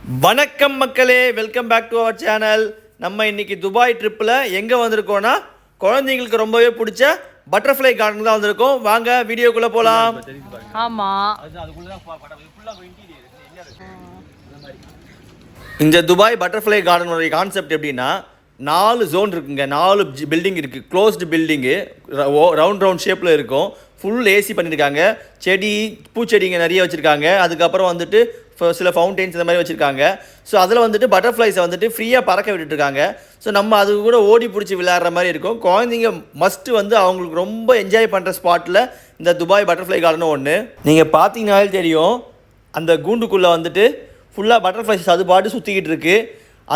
வணக்கம் மக்களே, welcome back to our channel. நம்ம இன்னைக்கு துபாய் ட்ரிப்பில் எங்கே வந்திருக்கோன்னா, குழந்தைங்களுக்கு ரொம்பவே பிடிச்ச பட்டர்ஃப்ளை கார்டன் தான் வந்திருக்கோம். வாங்க வீடியோக்குள்ளே போகலாம். ஆமாம், இந்த துபாய் பட்டர்ஃப்ளை கார்டனுடைய கான்செப்ட் எப்படின்னா, 4 ஜோன் இருக்குங்க, 4 பில்டிங் இருக்குது. க்ளோஸ்டு பில்டிங்கு, ரவுண்ட் ஷேப்பில் இருக்கும். ஃபுல் ஏசி பண்ணியிருக்காங்க. செடி, பூச்செடிங்க நிறைய வச்சுருக்காங்க. அதுக்கப்புறம் வந்துட்டு சில ஃபவுண்டெயின்ஸ் இந்த மாதிரி வச்சுருக்காங்க. ஸோ அதில் வந்துட்டு பட்டர்ஃப்ளைஸை வந்துட்டு ஃப்ரீயாக பறக்க விட்டுருக்காங்க. ஸோ நம்ம அது கூட ஓடி பிடிச்சி விளையாடுற மாதிரி இருக்கும். குழந்தைங்க மஸ்ட்டு வந்து அவங்களுக்கு ரொம்ப என்ஜாய் பண்ணுற ஸ்பாட்டில் இந்த துபாய் பட்டர்ஃப்ளை கார்டனும் ஒன்று. நீங்கள் பார்த்தீங்கன்னாலே தெரியும், அந்த கூண்டுக்குள்ளே வந்துட்டு ஃபுல்லாக பட்டர்ஃப்ளைஸ் அது பாட்டு சுற்றிக்கிட்டு இருக்குது.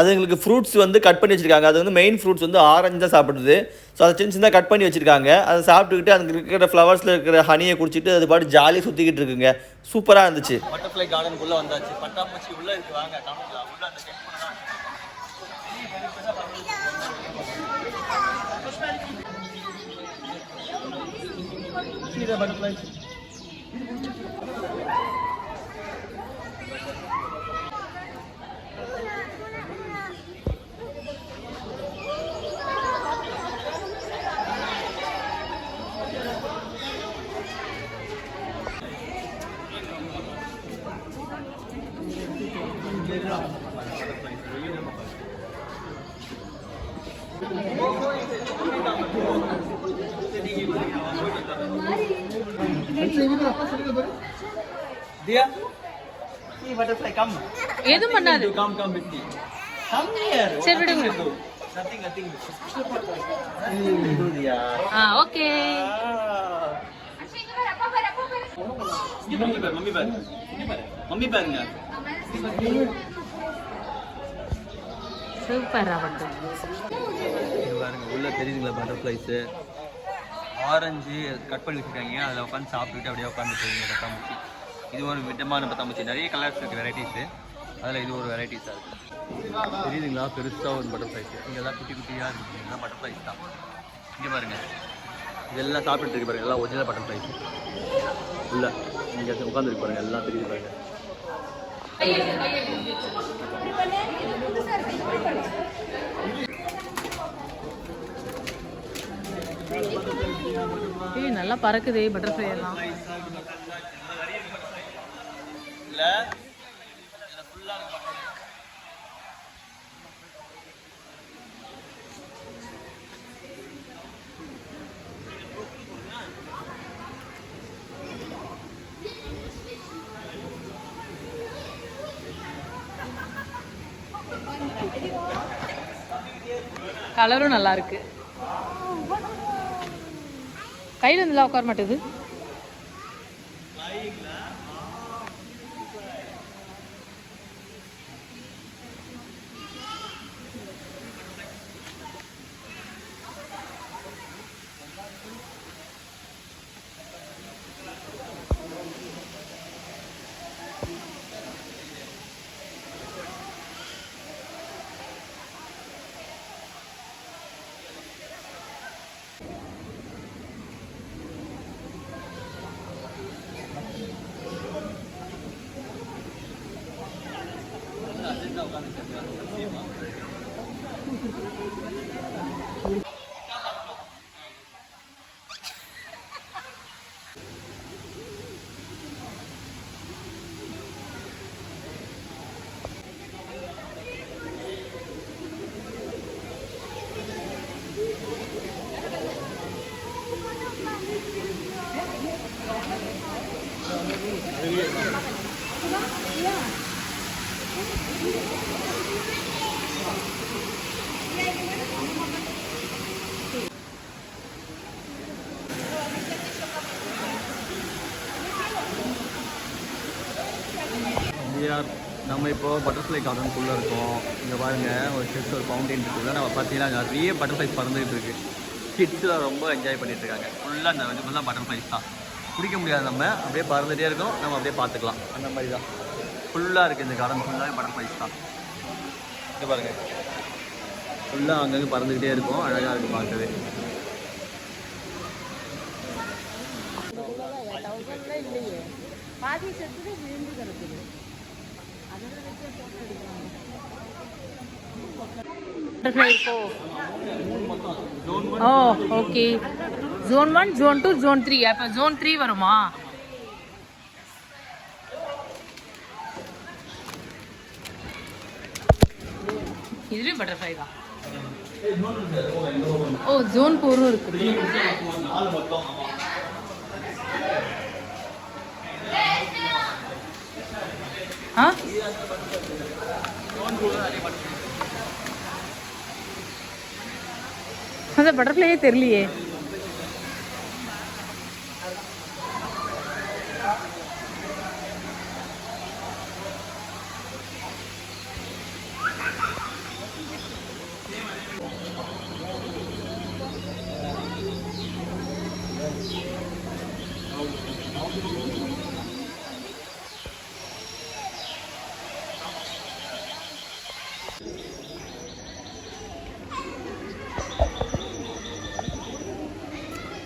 அதுங்களுக்கு ஃப்ரூட்ஸ் வந்து கட் பண்ணி வச்சுருக்காங்க. அது வந்து மெயின் ஃப்ரூட்ஸ் வந்து ஆரஞ்சு தான் சாப்பிடுது. ஸோ அதை சின்னதாக கட் பண்ணி வச்சுருக்காங்க. அதை சாப்பிட்டுக்கிட்டு அங்கே இருக்கிற ஃப்ளவர்ஸில் இருக்கிற ஹனியை குடிச்சிட்டு அது பாட்டு ஜாலியாக சுற்றிக்கிட்டு இருக்குங்க. சூப்பராக இருந்துச்சு. பட்டர்ஃப்ளை கார்டனுக்குள்ளே வந்தாச்சு. பட்டாம்பூச்சி உள்ளே இருக்குது, வாங்க காமிக்கலாம். உள்ள அந்த butterfly Dia, see butterfly come. எதுவும் பண்ணாது. Come with me. Come here. சரி விடுங்க. Nothing. Do dia. Okay. Mummy பாருங்க. சூப்பரா வந்து. இது பாருங்க, உள்ள தெரியுதுங்களா பட்டர்ஃப்ளைஸ். ஆரஞ்சு கட் பண்ணி வச்சுருக்காங்க. அதில் உட்காந்து சாப்பிட்டுட்டு அப்படியே உட்காந்துட்டு பட்டாம்பூச்சி. இது ஒரு விதமான பட்டாம்பூச்சி. நிறைய கலர்ஸ் இருக்குது, வெரைட்டிஸு. அதில் இது ஒரு வெரைட்டிஸாக இருக்குது. தெரியுதுங்களா, பெருசாக ஒரு பட்டர்ஃப்ளைஸ். இங்கெல்லாம் குட்டி குட்டியாக இருக்குது, இதெல்லாம் பட்டர்ஃப்ளைஸ் தான். இங்கே பாருங்கள், இதெல்லாம் சாப்பிட்டுட்டு இருக்கு பாருங்கள், எல்லாம் ஒரிஜினல் பட்டர்ஃப்ளைஸ். உள்ள இங்கே உட்காந்துருக்கு பாருங்கள், எல்லாம் தெரியுது பாருங்கள். நல்லா பறக்குதே பட்டர்ஃப்ளை எல்லாம். கலரும் நல்லா இருக்கு. கையில் இருந்துலாம் உட்கார மாட்டேது. நம்ம இப்போது பட்டர்ஃப்ளை கார்டனுக்குள்ளே இருக்கோம். இங்கே பாருங்கள், ஒரு செஸ், ஒரு ஃபவுண்டெயின் இருக்குள்ள. நம்ம பார்த்தீங்கன்னா நிறைய பட்டர்ஃப்ளைஸ் பறந்துகிட்டு இருக்குது. கிட்ஸ்லாம் ரொம்ப என்ஜாய் பண்ணிகிட்டு இருக்காங்க. ஃபுல்லாக அந்த இது ஃபுல்லாக பட்டர்ஃப்ளைஸ் தான். பிடிக்க முடியாது, நம்ம அப்படியே பறந்துகிட்டே இருக்கோம், நம்ம அப்படியே பார்த்துக்கலாம். அந்த மாதிரி தான் ஃபுல்லாக இருக்குது இந்த கார்டன். ஃபுல்லாகவே பட்டர்ஃப்ளைஸ் தான். இது பாருங்கள், ஃபுல்லாக அங்கங்கே பறந்துக்கிட்டே இருக்கும். அழகாக இருக்குது பார்க்கவே. பாதி செத்துட்டு விழுந்து கிடக்குது. அதோட வச்சு போட்டோ எடுக்கலாம். பட்டர்ஃப்ளை இருக்கோ? Oh okay. Zone 1, zone 2, zone 3. அப்போ ஜோன் 3 வருமா? இதுவே பட்டர்ஃப்ளை தான். ஓ ஜோன் 4 இருக்கு. ஆ அந்த பட்டர்ஃப்ளையே தெரியலையே.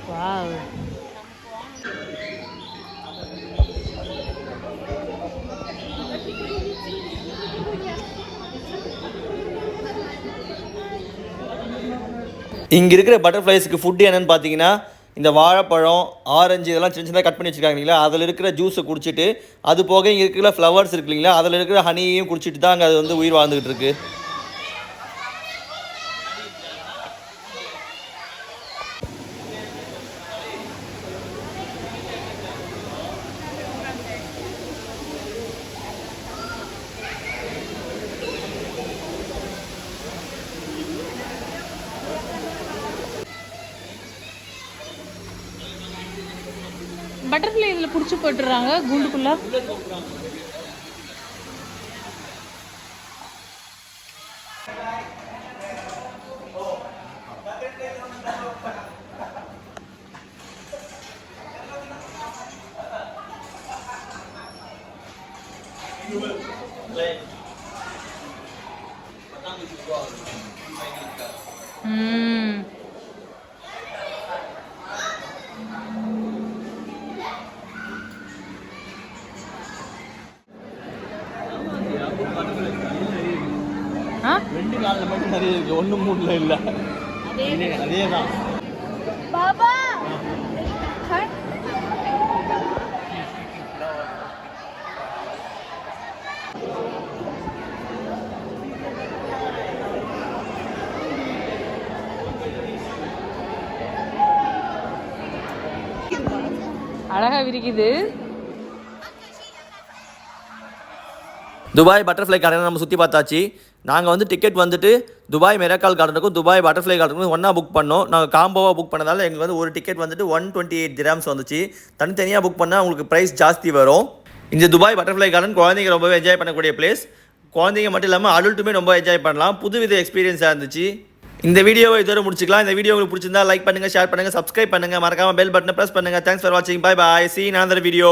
வாவ். இங்கே இருக்கிற பட்டர்ஃப்ளைஸுக்கு ஃபுட்டு என்னென்னு பார்த்தீங்கன்னா, இந்த வாழைப்பழம், ஆரஞ்சு இதெல்லாம் சின்ன சின்னதாக கட் பண்ணி வச்சுருக்காங்க இல்லைங்களா, அதில் இருக்கிற ஜூஸை குடிச்சிட்டு, அது போக இங்கே இருக்கிற ஃப்ளவர்ஸ் இருக்கு இல்லைங்களா, அதில் இருக்கிற ஹனியையும் குடிச்சிட்டு தான் அங்கே அது வந்து உயிர் வாழ்ந்துகிட்டு இருக்கு. பட்டர்ஃப்ளை இதில் பிடிச்சி போட்டுறாங்க கூண்டுக்குள்ள. ரெண்டு நாளில் மட்டும் நிறைய இருக்கு, 1 3ல் இல்லை. அதே தான் பாபா. அழகா விரிக்குது. துபாய் பட்டர்ஃப்ளை கார்டன் நம்ம சுற்றி பார்த்தாச்சு. நாங்கள் வந்து டிக்கெட் வந்துட்டு துபாய் மெராக்கால் கார்டனுக்கும் துபாய் பட்டர்ஃப்ளை கார்டனுக்கும் ஒன்றா புக் பண்ணோம். நாங்கள் காம்போவாக புக் பண்ணதால் எங்களுக்கு வந்து ஒரு டிக்கெட் வந்துட்டு 128 dirhams வந்துச்சு. தனித்தனியாக புக் பண்ணால் உங்களுக்கு ப்ரைஸ் ஜாஸ்தி வரும். இந்த துபாய் பட்டர்ஃப்ளை கார்டன் குழந்தைங்க ரொம்பவே என்ஜாய் பண்ணக்கூடிய பிளேஸ். குழந்தைங்க மட்டும் இல்லாமல் அடல்ட்டுமே ரொம்ப என்ஜாய் பண்ணலாம். புதுவித எக்ஸ்பீரியன்ஸாக இருந்துச்சு. இந்த வீடியோவை இதோட முடிச்சுக்கலாம். இந்த வீடியோ உங்களுக்கு பிடிச்சிருந்தா லைக் பண்ணுங்கள், ஷேர் பண்ணுங்கள், சப்ஸ்கிரைப் பண்ணுங்கள், மறக்காமல் பெல் பட்டனை ப்ரெஸ் பண்ணுங்கள். தேங்க்ஸ் ஃபார் வாட்சிங். Bye bye. See you in another video.